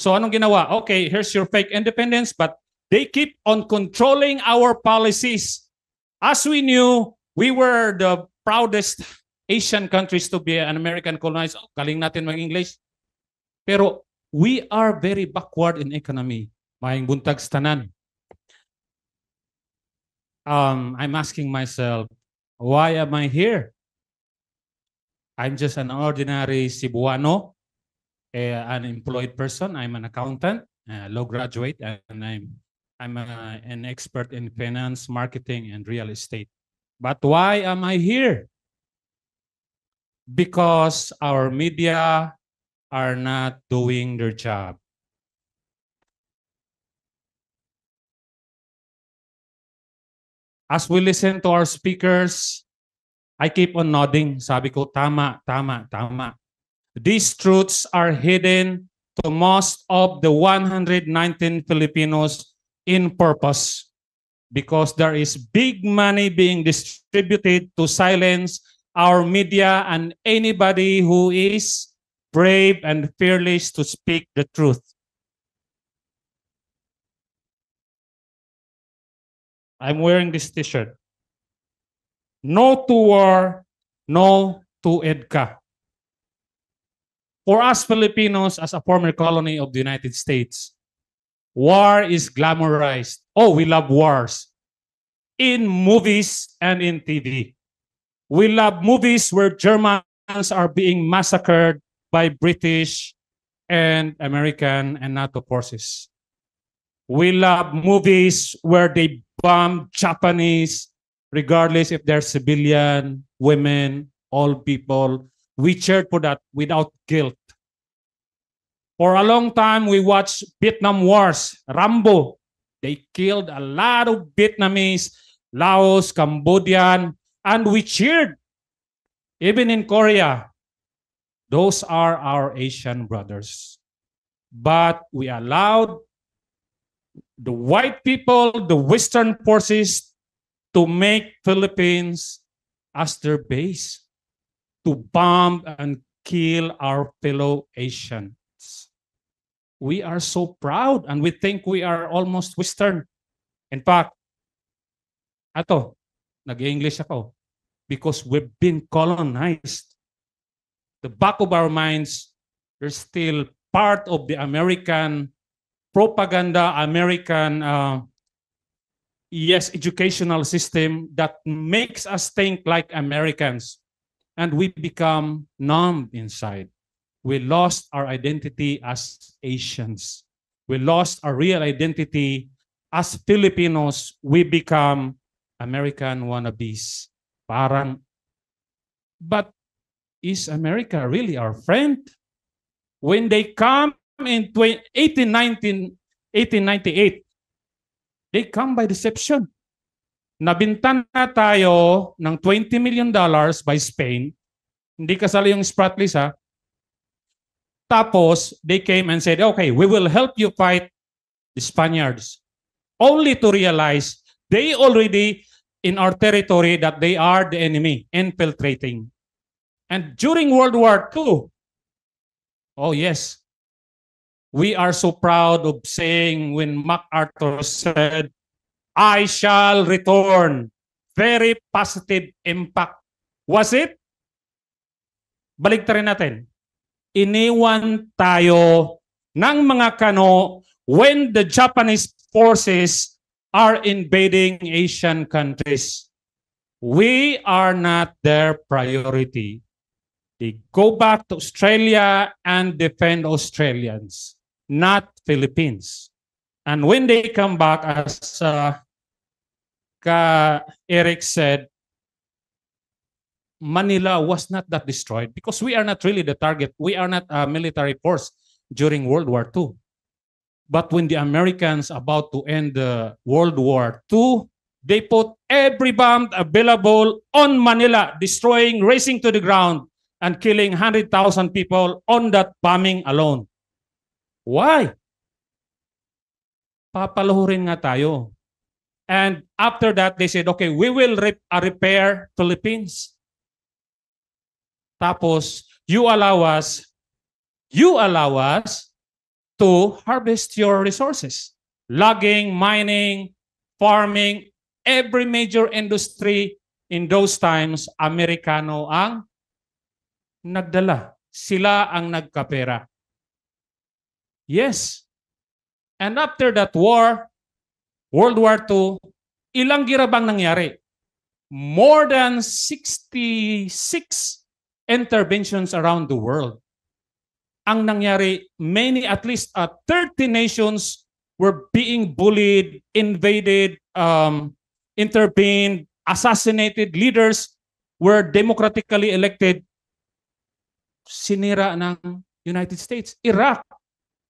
So anong ginawa? Okay, here's your fake independence, but they keep on controlling our policies. As we knew, we were the proudest Asian countries to be an American colonized. Oh, galing natin mag-English. Pero we are very backward in economy. Maayong buntag sa tanan. I'm asking myself, why am I here? I'm just an ordinary Cebuano, an employed person. I'm an accountant, law graduate, and I'm an expert in finance, marketing, and real estate. But why am I here? Because our media are not doing their job. As we listen to our speakers, I keep on nodding. Sabi ko, tama, tama, tama. These truths are hidden to most of the 119 Filipinos in purpose because there is big money being distributed to silence our media and anybody who is brave and fearless to speak the truth. I'm wearing this t-shirt. No to war, no to EDCA. For us Filipinos, as a former colony of the United States, war is glamorized. Oh, we love wars. In movies and in TV. We love movies where Germans are being massacred by British and American and NATO forces. We love movies where they bomb Japanese, regardless if they're civilian, women, all people. We cheered for that without guilt. For a long time, we watched Vietnam Wars, Rambo. They killed a lot of Vietnamese, Laos, Cambodian, and we cheered. Even in Korea, those are our Asian brothers. But we allowed the white people, the Western forces, to make Philippines as their base, to bomb and kill our fellow Asians. We are so proud and we think we are almost Western. In fact, nag-English ako, because we've been colonized. The back of our minds, there's still part of the American propaganda, American educational system that makes us think like Americans. And we become numb inside. We lost our identity as Asians. We lost our real identity as Filipinos. We become American wannabes. But is America really our friend? When they come in 1898, they come by deception. Nabintan na tayo ng $20 million by Spain. Hindi kasali yung Spratlys, ha? Tapos, they came and said, okay, we will help you fight the Spaniards. Only to realize they already in our territory that they are the enemy, infiltrating. And during World War II, oh yes, we are so proud of saying when MacArthur said, I shall return. Very positive impact. Was it? Baligtarin natin. Iniwan tayo ng mga Kano when the Japanese forces are invading Asian countries. We are not their priority. They go back to Australia and defend Australians, not Philippines. And when they come back, as Eric said, Manila was not that destroyed because we are not really the target. We are not a military force during World War II. But when the Americans about to end the World War II, they put every bomb available on Manila, destroying, racing to the ground, and killing 100,000 people on that bombing alone. Why? Papaluhurin nga tayo. And after that, they said, okay, we will repair Philippines. Tapos, you allow us to harvest your resources. Logging, mining, farming, every major industry in those times, Amerikano ang nagdala. Sila ang nagkapera. Yes. And after that war, World War II, ilang gira bang nangyari? More than 66 interventions around the world. Ang nangyari, at least 30 nations were being bullied, invaded, intervened, assassinated. Leaders were democratically elected. Sinira ng United States. Iraq,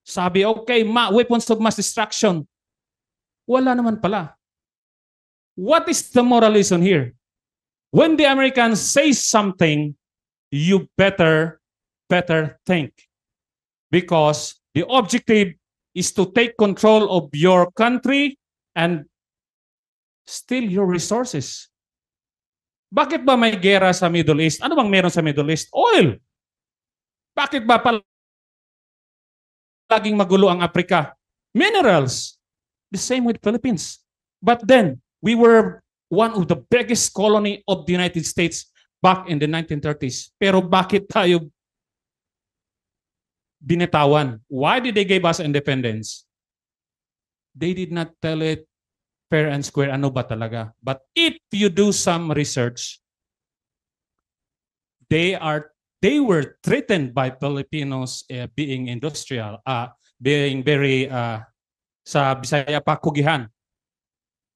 sabi, okay, weapons of mass destruction. Wala naman pala. What is the moral lesson here? When the Americans say something, you better think. Because the objective is to take control of your country and steal your resources. Bakit ba may gera sa Middle East? Ano bang meron sa Middle East? Oil. Bakit ba laging magulo ang Africa? Minerals. The same with Philippines. But then, we were one of the biggest colony of the United States back in the 1930s. Pero bakit tayo binitawan? Why did they give us independence? They did not tell it fair and square ano ba talaga. But if you do some research, they were threatened by Filipinos being industrial, being very sa Bisaya pa kugihan.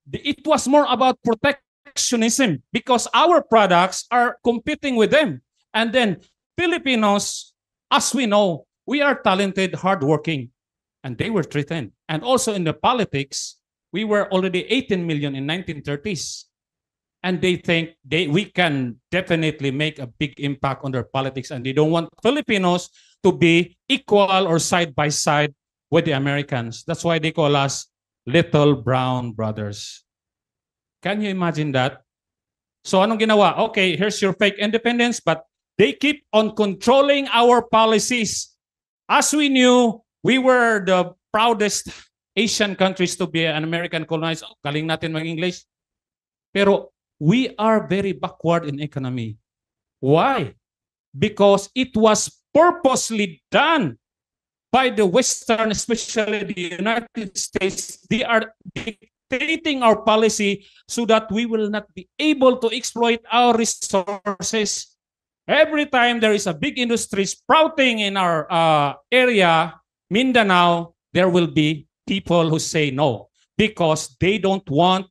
It was more about protectionism because our products are competing with them. And then Filipinos, as we know, we are talented, hardworking, and they were threatened. And also in the politics, we were already 18 million in 1930s. And they think we can definitely make a big impact on their politics, and they don't want Filipinos to be equal or side by side with the Americans. That's why they call us little brown brothers. Can you imagine that? So anong ginawa? Okay, here's your fake independence, but they keep on controlling our policies. As we knew, we were the proudest Asian countries to be an American colonized. Galing natin mag-English. Pero we are very backward in economy. Why? Because it was purposely done by the Western, especially the United States. They are dictating our policy so that we will not be able to exploit our resources. Every time there is a big industry sprouting in our area, Mindanao, there will be people who say no because they don't want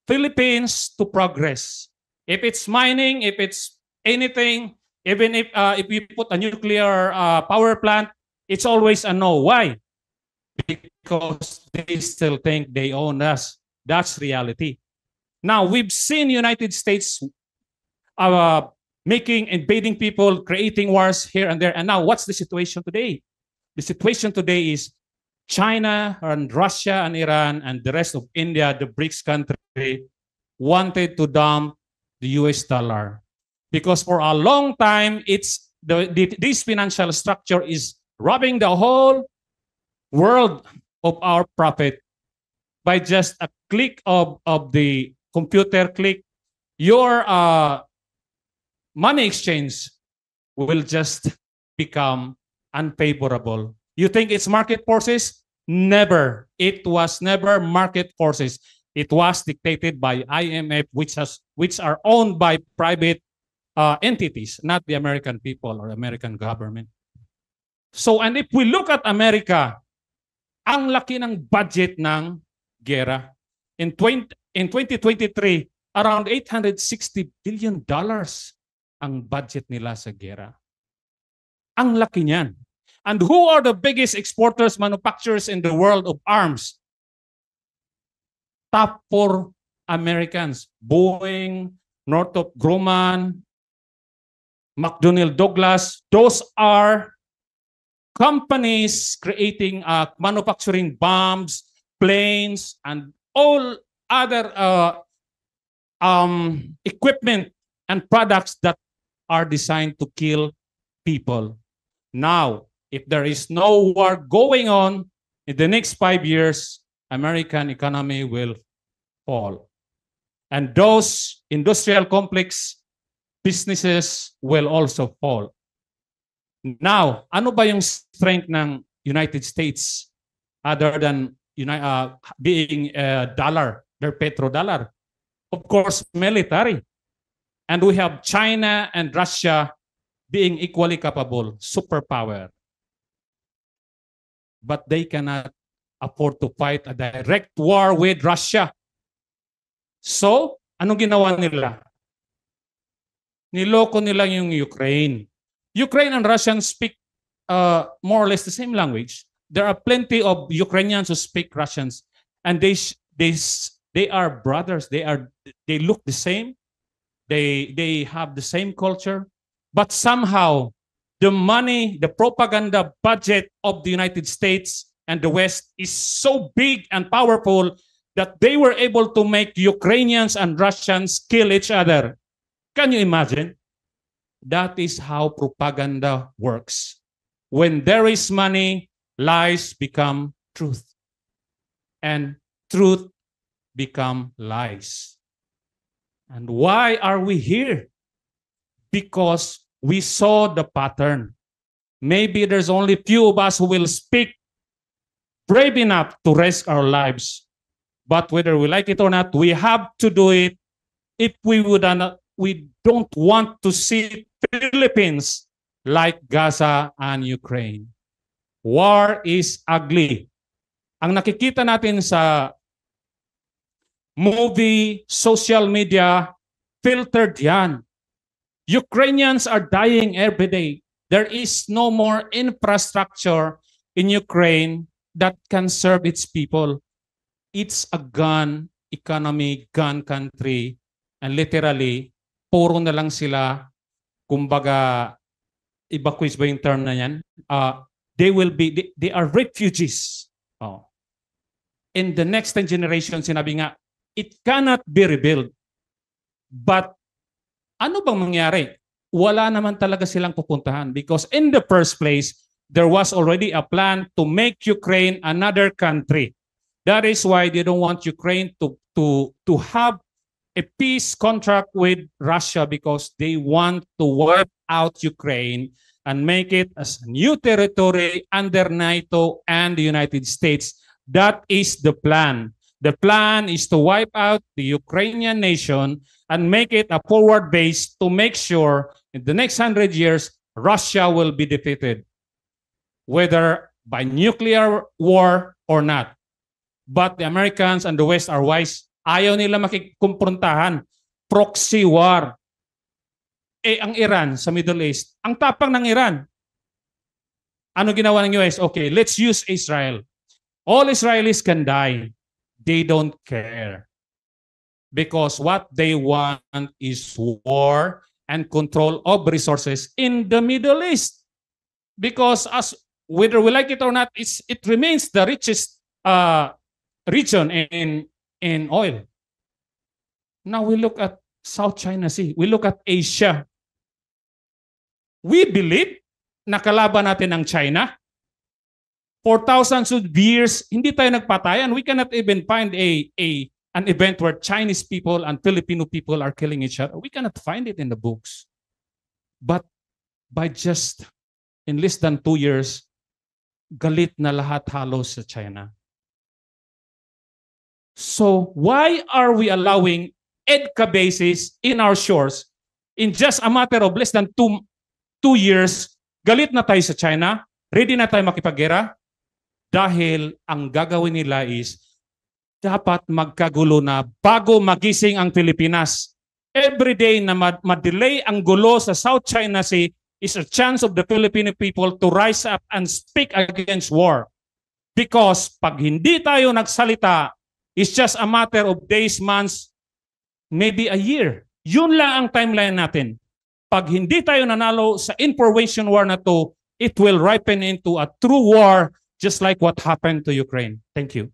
Philippines to progress. If it's mining, if it's anything, even if we put a nuclear power plant, it's always a no. Why? Because they still think they own us. That's reality. Now, we've seen United States invading people, creating wars here and there. And now, what's the situation today? The situation today is China and Russia and Iran and the rest of India, the BRICS country, wanted to dump the US dollar. Because for a long time, this financial structure is robbing the whole world of our profit. By just a click of the computer click, your money exchange will just become unfavorable. You think it's market forces? Never. It was never market forces. It was dictated by IMF, which are owned by private entities, not the American people or American government. So, and if we look at America, ang laki ng budget ng gera. In 2023, around $860 billion ang budget nila sa gera. Ang laki niyan. And who are the biggest exporters, manufacturers in the world of arms? Top 4 Americans. Boeing, Northrop Grumman, McDonnell Douglas. Those are companies creating manufacturing bombs, planes, and all other equipment and products that are designed to kill people. Now, if there is no war going on, In the next 5 years, American economy will fall. And those industrial complex businesses will also fall. Now, ano ba yung strength ng United States other than being a dollar, their petrodollar? Of course, military. And we have China and Russia being equally capable, superpower. But they cannot afford to fight a direct war with Russia. So, anong ginawa nila? Niloko nila yung Ukraine. Ukraine and Russians speak more or less the same language. There are plenty of Ukrainians who speak Russians, and they are brothers. They look the same. They have the same culture, but somehow the money, the propaganda budget of the United States and the West is so big and powerful that they were able to make Ukrainians and Russians kill each other. Can you imagine? That is how propaganda works. When there is money, lies become truth. And truth become lies. And why are we here? Because we saw the pattern. Maybe there's only few of us who will speak brave enough to risk our lives. But whether we like it or not, we have to do it if we don't want to see Philippines like Gaza and Ukraine. War is ugly. Ang nakikita natin sa movie, social media, filtered yan. Ukrainians are dying every day. There is no more infrastructure in Ukraine that can serve its people. It's a gun economy, gun country, and literally, puro na lang sila, kumbaga, evacuees ba yung term na yan? They are refugees. Oh. In the next 10 generations, sinabi nga, it cannot be rebuilt. But ano bang mangyari? Wala naman talaga silang pupuntahan because in the first place, there was already a plan to make Ukraine another country. That is why they don't want Ukraine to have a peace contract with Russia because they want to wipe out Ukraine and make it as a new territory under NATO and the United States. That is the plan. The plan is to wipe out the Ukrainian nation and make it a forward base to make sure in the next 100 years, Russia will be defeated, whether by nuclear war or not. But the Americans and the West are wise. Ayaw nila makikumprontahan. Proxy war. Ang Iran sa Middle East, ang tapang ng Iran. Ano ginawa ng US? Okay, let's use Israel. All Israelis can die. They don't care. Because what they want is war and control of resources in the Middle East. Because whether we like it or not, it remains the richest region in oil. Now we look at South China Sea. We look at Asia. We believe na kalaban natin ang China. For thousands of years, hindi tayo nagpatayan. We cannot even find an event where Chinese people and Filipino people are killing each other. We cannot find it in the books. But by just in less than 2 years, galit na lahat halos sa China. So why are we allowing EDCA bases in our shores? In just a matter of less than 2 years, galit na tayo sa China, ready na tayo makipaggera, dahil ang gagawin nila is dapat magkagulo na bago magising ang Pilipinas. Every day na ma-delay ang gulo sa South China Sea is a chance of the Filipino people to rise up and speak against war. Because pag hindi tayo nagsalita, it's just a matter of days, months, maybe a year. Yun lang ang timeline natin. Pag hindi tayo nanalo sa information war na to, it will ripen into a true war just like what happened to Ukraine. Thank you.